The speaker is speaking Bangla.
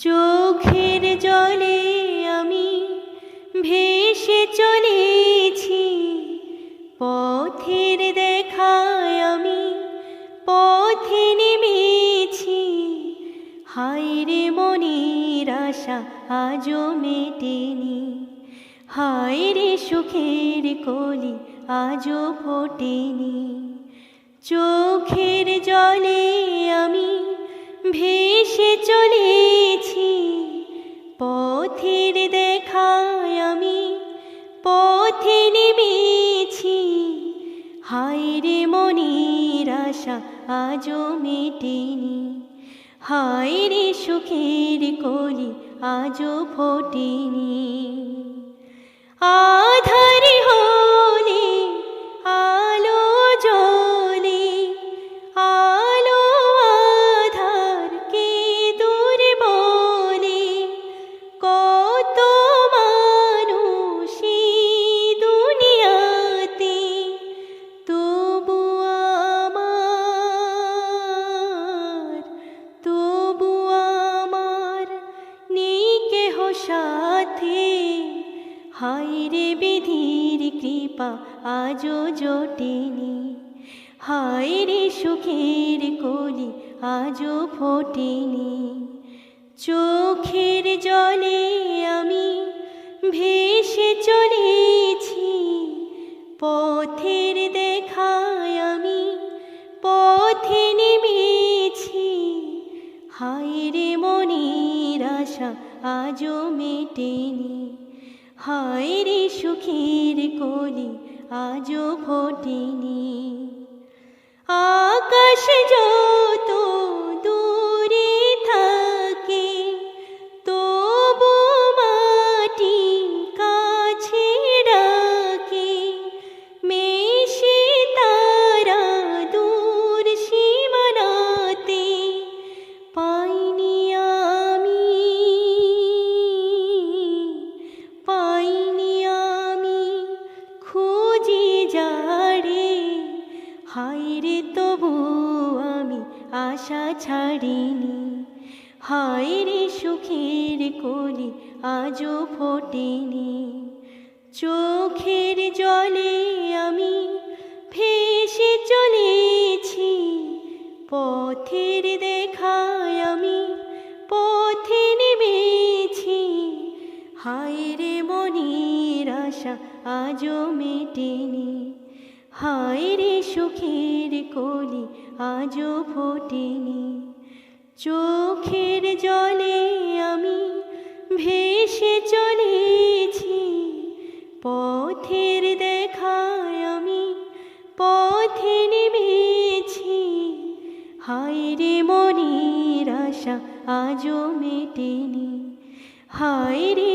চোখের জলে আমি ভেসে চলেছি, পথের দেখায় আমি পথে নেমেছি। হায়রে মনের আশা আজও মেটেনি, হায়রে সুখের কলি আজও ফোটেনি। চোখের জলে আমি ভেসে চলেছি, পথের দেখায় আমি পথে নেমেছি। হায়রে মনের আশা আজও মেটেনি, হায়রে সুখের কলি আজও ফোটেনি। আধার হলে আলো জ্বলে, আলো আধারকে দূর বলে। কত মানুষ দুনিয়াতে, তবু আমার নেই কেহ সাথে। হায়রে বিধির কৃপা আজও জোটেনি, হায়রে সুখের কলি আজও ফোটেনি। চোখের জলে আমি ভেসে চলেছি, পথের দেখায় আমি পথে নেমেছি। হায়রে মনের আশা আজও মেটেনি, হায়রে সুখের কলি আজও ফোটেনি। আকাশ যত দূরে থাকে, তবু মাটি কাছে ডাকে। মেশে তারা দূর সীমানাতে, পাইনি আমি খুঁজি যারে। হায়রে তবু আমি আশা ছাড়িনি, হায়রে সুখের কলি আজও ফোটেনি। চোখের জলে আমি ভেসে চলেছি, পথের দেখায় আমি পথে নেমেছি। হায়রে মনের আশা আজও মেটেনি, হায়রে সুখের কলি আজও ফোটেনি। চোখের জলে আমি ভেসে চলেছি, পথের দেখায় আমি পথে নেমেছি। হায়রে মনের আশা আজও মেটেনি, হায়রে